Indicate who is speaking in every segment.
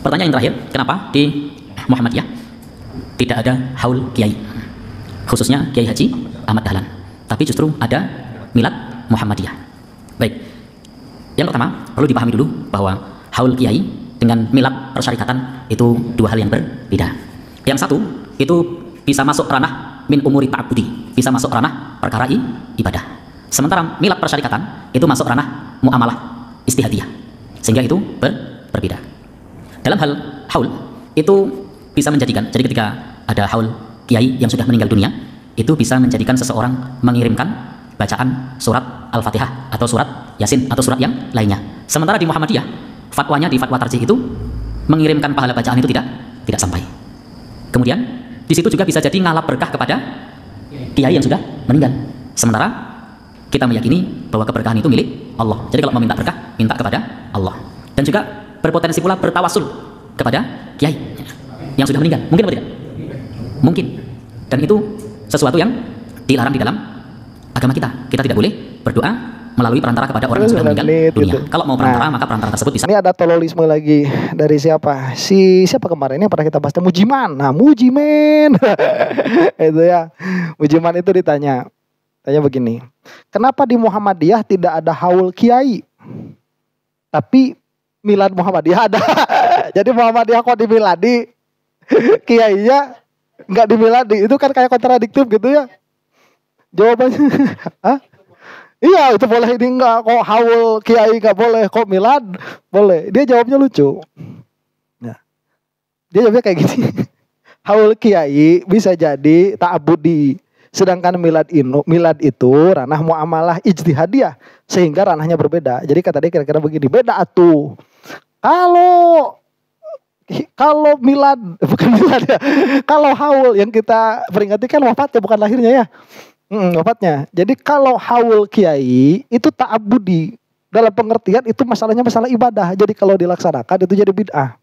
Speaker 1: Pertanyaan yang terakhir, kenapa di Muhammadiyah tidak ada haul kiai, khususnya Kiai Haji Ahmad Dahlan, tapi justru ada milad Muhammadiyah? Baik, yang pertama perlu dipahami dulu bahwa haul kiai dengan milad persyarikatan itu dua hal yang berbeda. Yang satu itu bisa masuk ranah min umuri ta'budi, bisa masuk ranah perkara ibadah. Sementara milad persyarikatan itu masuk ranah muamalah istihadiyah, sehingga itu berbeda. Dalam hal haul itu bisa menjadikan, jadi ketika ada haul kiai yang sudah meninggal dunia, itu bisa menjadikan seseorang mengirimkan bacaan surat Al-Fatihah atau surat Yasin atau surat yang lainnya. Sementara di Muhammadiyah, fatwanya di fatwa tarjih itu mengirimkan pahala bacaan itu tidak sampai. Kemudian di situ juga bisa jadi ngalap berkah kepada kiai yang sudah meninggal. Sementara kita meyakini bahwa keberkahan itu milik Allah. Jadi kalau mau minta berkah, minta kepada Allah. Dan juga berpotensi pula bertawasul kepada kiai yang sudah meninggal. Mungkin atau tidak? Mungkin. Dan itu sesuatu yang dilarang di dalam agama kita. Kita tidak boleh berdoa melalui perantara kepada orang yang sudah meninggal dunia. Kalau mau perantara, maka perantara tersebut bisa.
Speaker 2: Ini ada tololisme lagi dari siapa? Siapa kemarin ini pernah kita bahas, Mujiman. Nah, Mujiman. Itu ya. Mujiman itu tanya begini. Kenapa di Muhammadiyah tidak ada haul kiai? Tapi milad Muhammadiyah ada. Jadi Muhammadiyah kok dimiladi, kiainya nggak dimiladi, itu kan kayak kontradiktif gitu ya. Jawabannya, hah? Iya itu boleh, ini enggak, kok haul kiai nggak boleh, kok milad boleh. Dia jawabnya lucu. Nah, dia jawabnya kayak gini. Haul kiai bisa jadi ta'abudi, sedangkan milad itu ranah muamalah ijtihadiyah, sehingga ranahnya berbeda. Jadi kata dia kira-kira begini, beda atuh. Kalau milad, bukan milad ya. Kalau haul yang kita peringati kan wafatnya, bukan lahirnya ya. Wafatnya. Jadi kalau haul kiai itu ta'abudi, dalam pengertian itu masalahnya masalah ibadah. Jadi kalau dilaksanakan itu jadi bid'ah.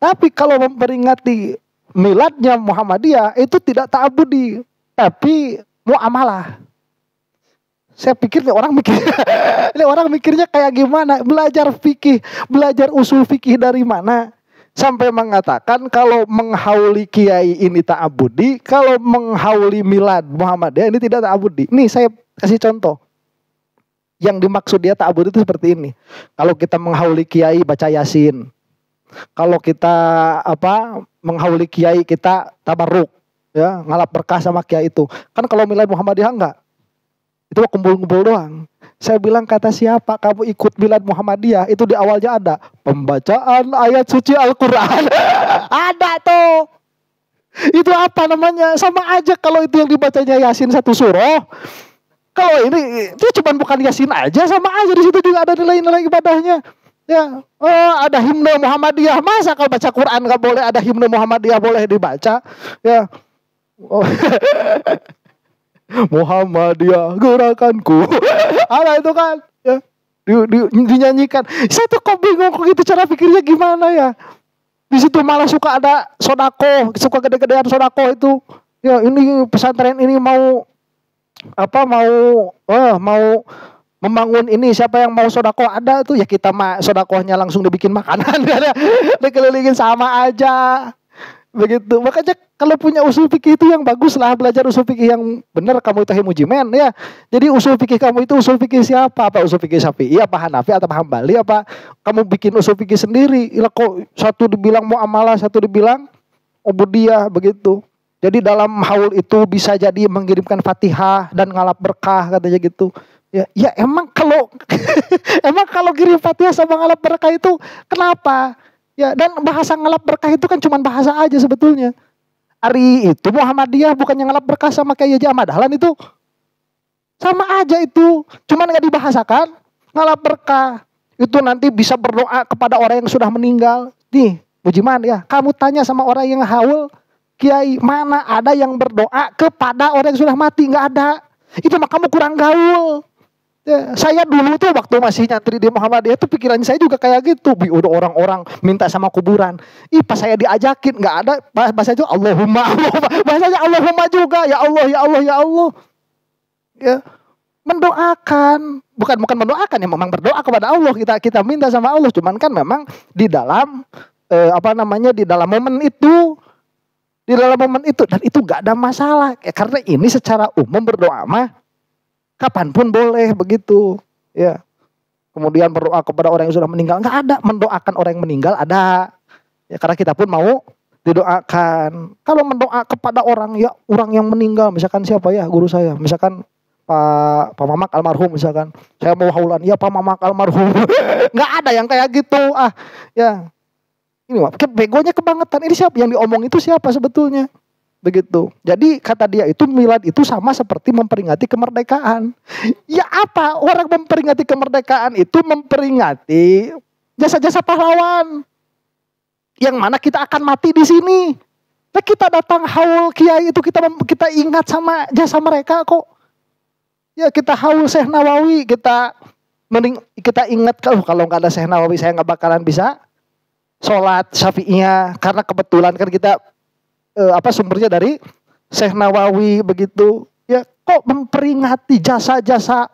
Speaker 2: Tapi kalau memperingati miladnya Muhammadiyah itu tidak ta'abudi, tapi muamalah. Saya pikir ini orang mikirnya kayak gimana? Belajar fikih, belajar usul fikih dari mana? Sampai mengatakan kalau menghauli kiai ini ta'abudi, kalau menghauli milad Muhammadiyah ini tidak ta'abudi. Nih saya kasih contoh. Yang dimaksud dia ta'abudi itu seperti ini. Kalau kita menghauli kiai baca Yasin. Kalau kita menghauli kiai kita tabarruk, ya, ngalap berkah sama kiai itu. Kan kalau milad Muhammadiyah enggak. Itu kumpul-kumpul doang. Saya bilang, kata siapa kamu ikut milad Muhammadiyah? Itu di awalnya ada pembacaan ayat suci Al-Quran. Ada tuh. Itu apa namanya? Sama aja kalau itu yang dibacanya Yasin satu surah. Kalau ini itu cuma bukan Yasin aja, sama aja di situ juga ada nilai-nilai ibadahnya. Ya, ada himne Muhammadiyah. Masa kalau baca Quran nggak boleh ada himne Muhammadiyah boleh dibaca? Ya. Muhammadiyah gerakanku. Ada itu kan ya, dinyanyikan. Saya tuh kok bingung kok gitu cara pikirnya gimana ya. Di situ malah suka ada sodako, suka gede-gedean sodako itu. Ya ini pesantren ini mau membangun ini, siapa yang mau sodako ada tuh ya, kita sodakohnya langsung dibikin makanan. Dikelilingin sama aja. Begitu. Makanya kalau punya usul fikih itu yang bagus lah, belajar usul fikih yang benar. Kamu itu Mujiman ya. Jadi usul fikih kamu itu usul fikih siapa? Apa usul fikih Syafi'i, apa Hanafi, atau Hambali, apa kamu bikin usul fikih sendiri? Lah kok satu dibilang muamalah, satu dibilang ubudiyah begitu. Jadi dalam haul itu bisa jadi mengirimkan Fatihah dan ngalap berkah katanya gitu. Ya emang kalau emang kalau kirim Fatihah sama ngalap berkah itu kenapa? Ya, dan bahasa ngalap berkah itu kan cuma bahasa aja sebetulnya. Hari itu Muhammadiyah bukannya ngalap berkah sama Kiai Haji Ahmad Dahlan itu sama aja itu, cuman nggak dibahasakan. Ngalap berkah itu nanti bisa berdoa kepada orang yang sudah meninggal. Nih, Mujiman ya, kamu tanya sama orang yang haul kiai, mana ada yang berdoa kepada orang yang sudah mati? Nggak ada. Itu mah kamu kurang gaul. Ya, saya dulu tuh waktu masih nyantri di Muhammadiyah tuh pikiran saya juga kayak gitu. Udah orang-orang minta sama kuburan. Pas saya diajakin nggak ada, bahasa itu Allahumma. Bahasanya Allahumma juga, ya Allah, ya Allah, ya Allah. Ya, mendoakan, bukan mendoakan ya, memang berdoa kepada Allah, kita minta sama Allah. Cuman kan memang di dalam di dalam momen itu, dan itu gak ada masalah karena ini secara umum berdoa mah kapanpun boleh begitu ya. Kemudian berdoa kepada orang yang sudah meninggal, nggak ada. Mendoakan orang yang meninggal ada ya, karena kita pun mau didoakan. Kalau mendoa kepada orang yang meninggal, misalkan siapa ya, guru saya, misalkan Pak Mamak almarhum, misalkan saya mau haulan, ya Pak Mamak almarhum. Nggak ada yang kayak gitu ya. Ini begonya kebangetan. Ini siapa yang diomong, itu siapa sebetulnya? Begitu. Jadi kata dia itu milad itu sama seperti memperingati kemerdekaan. Ya apa? Orang memperingati kemerdekaan itu memperingati jasa-jasa pahlawan. Yang mana kita akan mati di sini. Nah, kita datang haul kiai itu kita ingat sama jasa mereka kok. Ya kita haul Syekh Nawawi, kita ingat kalau nggak ada Syekh Nawawi saya nggak bakalan bisa sholat Syafi'iyah, karena kebetulan kan kita sumbernya dari Syekh Nawawi begitu. Ya kok memperingati jasa-jasa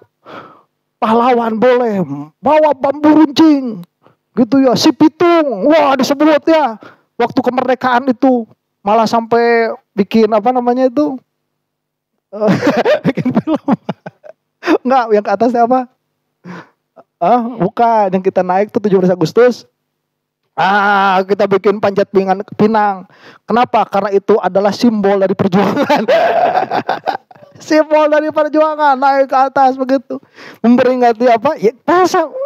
Speaker 2: pahlawan boleh, bawa bambu runcing gitu ya, si pitung, wah disebut ya waktu kemerdekaan itu, malah sampai bikin bikin film. Enggak, yang ke atasnya apa? Bukan, yang kita naik tuh 17 Agustus. Kita bikin panjat pinang. Kenapa? Karena itu adalah simbol dari perjuangan. Simbol dari perjuangan, naik ke atas begitu. Memperingati apa? Ya,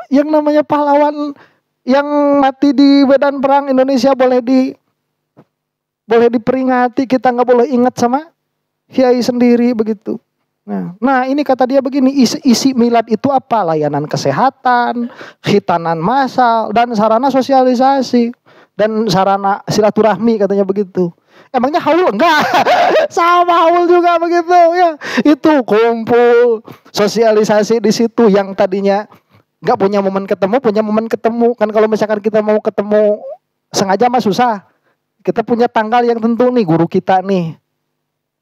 Speaker 2: yang namanya pahlawan yang mati di medan perang Indonesia boleh diperingati. Kita nggak boleh ingat sama kiai sendiri begitu. Nah ini kata dia begini, isi milad itu apa? Layanan kesehatan, khitanan massal, dan sarana sosialisasi, dan sarana silaturahmi katanya begitu. Emangnya haul? Enggak. Sama haul juga begitu ya. Itu kumpul, sosialisasi di situ. Yang tadinya nggak punya momen ketemu. Kan kalau misalkan kita mau ketemu sengaja mah susah. Kita punya tanggal yang tentu nih, guru kita nih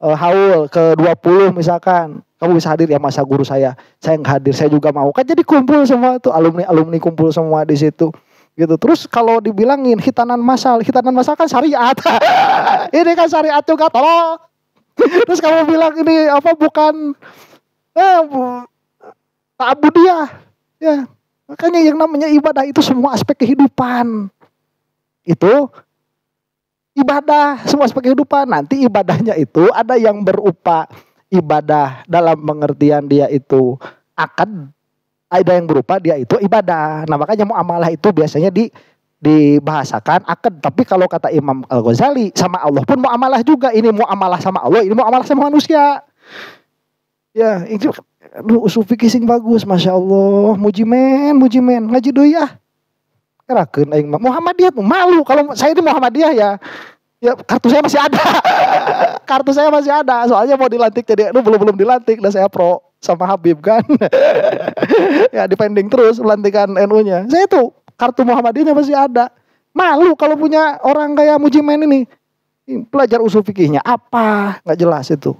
Speaker 2: haul ke-20 misalkan, kamu bisa hadir ya, masa guru saya nggak hadir, saya juga mau, kan jadi kumpul semua tuh, alumni kumpul semua di situ gitu. Terus kalau dibilangin hitanan massal kan syariat. Ini kan syariat juga, tolong. Terus kamu bilang ini bukan ta'abudiyah ya. Makanya yang namanya ibadah itu semua aspek kehidupan itu ibadah, semua aspek kehidupan. Nanti ibadahnya itu ada yang berupa ibadah dalam pengertian dia itu akad, ada yang berupa dia itu ibadah. Nah makanya muamalah itu biasanya dibahasakan akad. Tapi kalau kata Imam Al-Ghazali, sama Allah pun muamalah juga. Ini muamalah sama Allah, ini muamalah sama manusia. Ya itu usul fikih sing bagus, Masya Allah. Mujimen ngaji doi ya. Kerakeun aing Muhammadiyah tuh malu kalau saya di Muhammadiyah ya. Ya kartu saya masih ada. Soalnya mau dilantik jadi belum dilantik, dan saya pro sama Habib kan. Ya dipending terus pelantikan NU-nya. Saya tuh kartu Muhammadiyahnya masih ada. Malu kalau punya orang kayak Mujimen ini. Belajar usul fikihnya apa? Enggak jelas itu.